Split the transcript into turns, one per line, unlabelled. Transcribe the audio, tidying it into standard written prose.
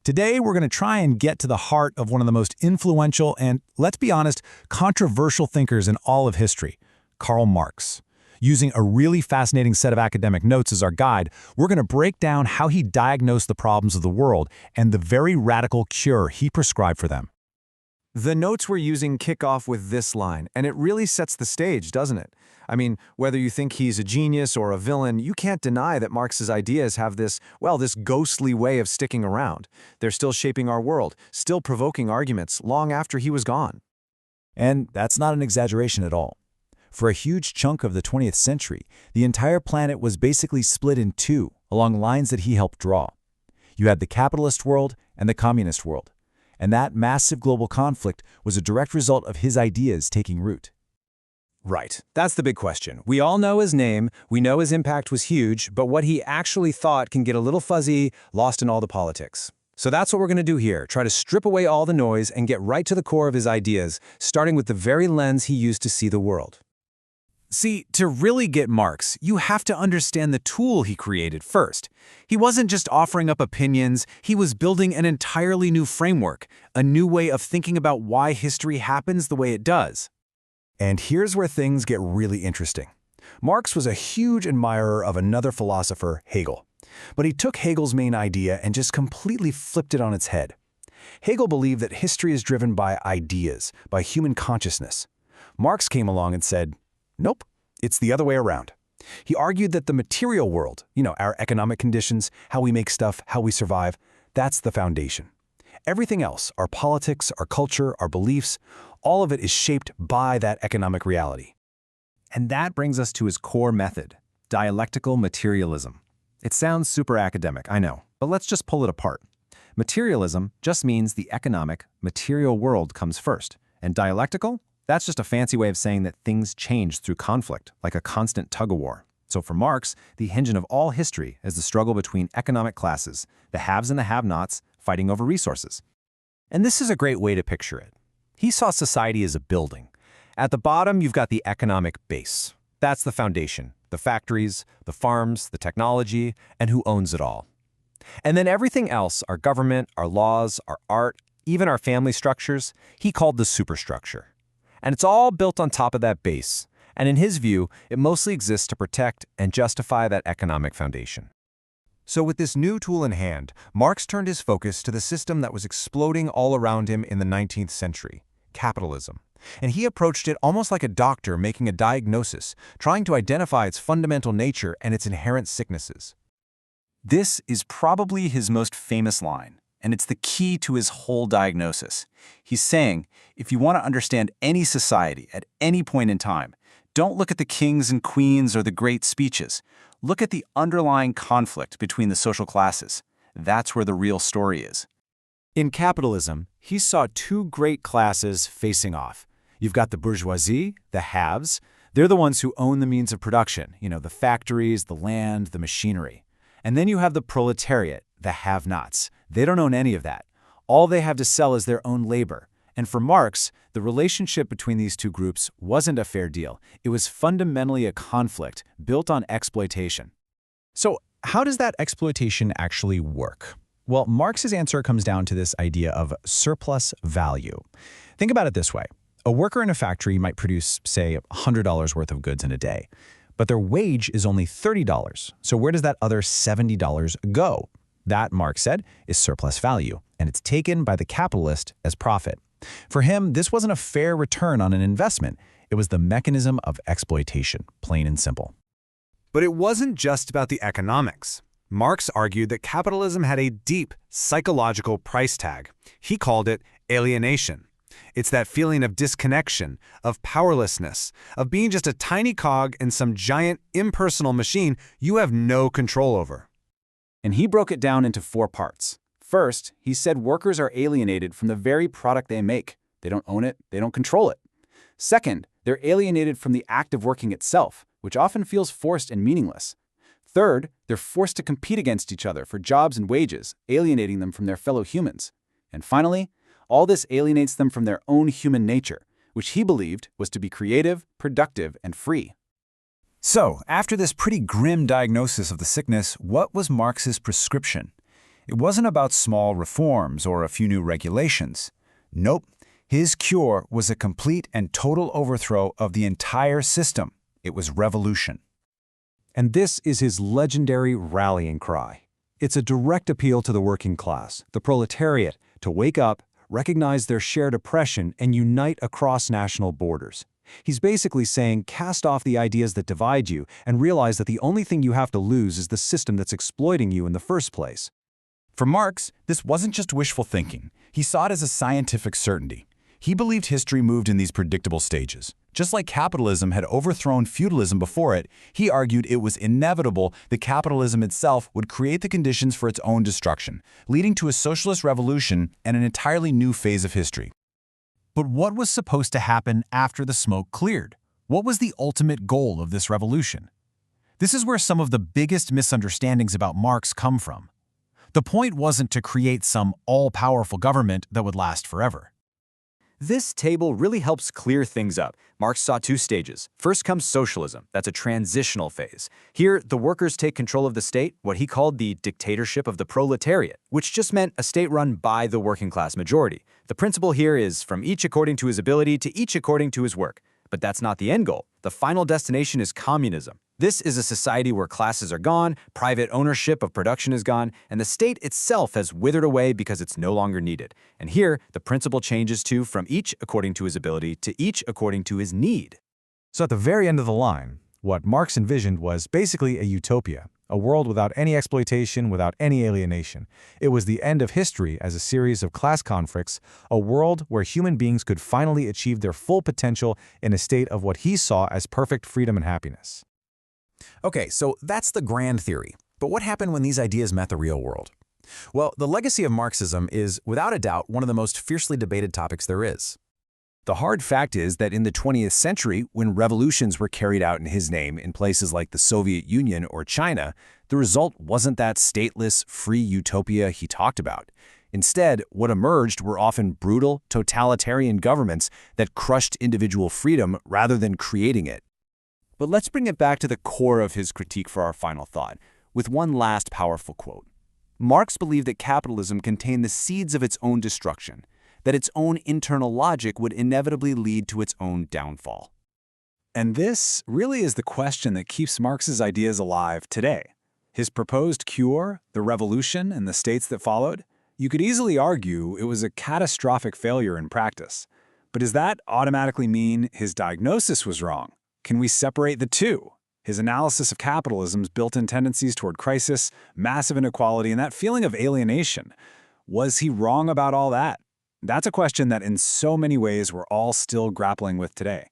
Today, we're going to try and get to the heart of one of the most influential and, let's be honest, controversial thinkers in all of history, Karl Marx. Using a really fascinating set of academic notes as our guide, we're going to break down how he diagnosed the problems of the world and the very radical cure he prescribed for them.
The notes we're using kick off with this line, and it really sets the stage, doesn't it? I mean, whether you think he's a genius or a villain, you can't deny that Marx's ideas have this ghostly way of sticking around. They're still shaping our world, still provoking arguments long after he was gone.
And that's not an exaggeration at all. For a huge chunk of the 20th century, the entire planet was basically split in two along lines that he helped draw. You had the capitalist world and the communist world. And that massive global conflict was a direct result of his ideas taking root.
Right. That's the big question. We all know his name, we know his impact was huge, but what he actually thought can get a little fuzzy, lost in all the politics. So that's what we're going to do here, try to strip away all the noise and get right to the core of his ideas, starting with the very lens he used to see the world.
See, to really get Marx, you have to understand the tool he created first. He wasn't just offering up opinions, he was building an entirely new framework, a new way of thinking about why history happens the way it does. And here's where things get really interesting. Marx was a huge admirer of another philosopher, Hegel. But he took Hegel's main idea and just completely flipped it on its head. Hegel believed that history is driven by ideas, by human consciousness. Marx came along and said, nope, it's the other way around. He argued that the material world, our economic conditions, how we make stuff, how we survive, that's the foundation. Everything else, our politics, our culture, our beliefs, all of it is shaped by that economic reality.
And that brings us to his core method, dialectical materialism. It sounds super academic, I know, but let's just pull it apart. Materialism just means the economic, material world comes first, and dialectical? That's just a fancy way of saying that things change through conflict, like a constant tug-of-war. So for Marx, the engine of all history is the struggle between economic classes, the haves and the have-nots, fighting over resources.
And this is a great way to picture it. He saw society as a building. At the bottom, you've got the economic base. That's the foundation, the factories, the farms, the technology, and who owns it all. And then everything else, our government, our laws, our art, even our family structures, he called the superstructure. And it's all built on top of that base. And in his view, it mostly exists to protect and justify that economic foundation. So with this new tool in hand, Marx turned his focus to the system that was exploding all around him in the 19th century, capitalism. And he approached it almost like a doctor making a diagnosis, trying to identify its fundamental nature and its inherent sicknesses. This is probably his most famous line, and it's the key to his whole diagnosis. He's saying, if you want to understand any society at any point in time, don't look at the kings and queens or the great speeches. Look at the underlying conflict between the social classes. That's where the real story is. In capitalism, he saw two great classes facing off. You've got the bourgeoisie, the haves. They're the ones who own the means of production, the factories, the land, the machinery. And then you have the proletariat, the have-nots. They don't own any of that. All they have to sell is their own labor. And for Marx, the relationship between these two groups wasn't a fair deal. It was fundamentally a conflict built on exploitation. So how does that exploitation actually work? Well, Marx's answer comes down to this idea of surplus value. Think about it this way. A worker in a factory might produce, say, $100 worth of goods in a day, but their wage is only $30. So where does that other $70 go? That, Marx said, is surplus value, and it's taken by the capitalist as profit. For him, this wasn't a fair return on an investment. It was the mechanism of exploitation, plain and simple. But it wasn't just about the economics. Marx argued that capitalism had a deep psychological price tag. He called it alienation. It's that feeling of disconnection, of powerlessness, of being just a tiny cog in some giant impersonal machine you have no control over. And he broke it down into 4 parts. First, he said workers are alienated from the very product they make. They don't own it, they don't control it. Second, they're alienated from the act of working itself, which often feels forced and meaningless. Third, they're forced to compete against each other for jobs and wages, alienating them from their fellow humans. And finally, all this alienates them from their own human nature, which he believed was to be creative, productive, and free. So, after this pretty grim diagnosis of the sickness, what was Marx's prescription?
It wasn't about small reforms or a few new regulations. Nope. His cure was a complete and total overthrow of the entire system. It was revolution.
And this is his legendary rallying cry. It's a direct appeal to the working class, the proletariat, to wake up, recognize their shared oppression, and unite across national borders. He's basically saying, cast off the ideas that divide you and realize that the only thing you have to lose is the system that's exploiting you in the first place.
For Marx, this wasn't just wishful thinking. He saw it as a scientific certainty. He believed history moved in these predictable stages. Just like capitalism had overthrown feudalism before it, he argued it was inevitable that capitalism itself would create the conditions for its own destruction, leading to a socialist revolution and an entirely new phase of history.
But what was supposed to happen after the smoke cleared? What was the ultimate goal of this revolution? This is where some of the biggest misunderstandings about Marx come from. The point wasn't to create some all-powerful government that would last forever.
This table really helps clear things up. Marx saw two stages. First comes socialism. That's a transitional phase. Here, the workers take control of the state, what he called the dictatorship of the proletariat, which just meant a state run by the working class majority. The principle here is from each according to his ability to each according to his work. But that's not the end goal. The final destination is communism. This is a society where classes are gone, private ownership of production is gone, and the state itself has withered away because it's no longer needed. And here, the principle changes to from each according to his ability to each according to his need.
So at the very end of the line, what Marx envisioned was basically a utopia, a world without any exploitation, without any alienation. It was the end of history as a series of class conflicts, a world where human beings could finally achieve their full potential in a state of what he saw as perfect freedom and happiness.
Okay, so that's the grand theory. But what happened when these ideas met the real world? Well, the legacy of Marxism is, without a doubt, one of the most fiercely debated topics there is. The hard fact is that in the 20th century, when revolutions were carried out in his name in places like the Soviet Union or China, the result wasn't that stateless, free utopia he talked about. Instead, what emerged were often brutal, totalitarian governments that crushed individual freedom rather than creating it.
But let's bring it back to the core of his critique for our final thought, with one last powerful quote. Marx believed that capitalism contained the seeds of its own destruction, that its own internal logic would inevitably lead to its own downfall.
And this really is the question that keeps Marx's ideas alive today. His proposed cure, the revolution, and the states that followed, you could easily argue it was a catastrophic failure in practice. But does that automatically mean his diagnosis was wrong? Can we separate the two? His analysis of capitalism's built-in tendencies toward crisis, massive inequality, and that feeling of alienation. Was he wrong about all that? That's a question that in so many ways we're all still grappling with today.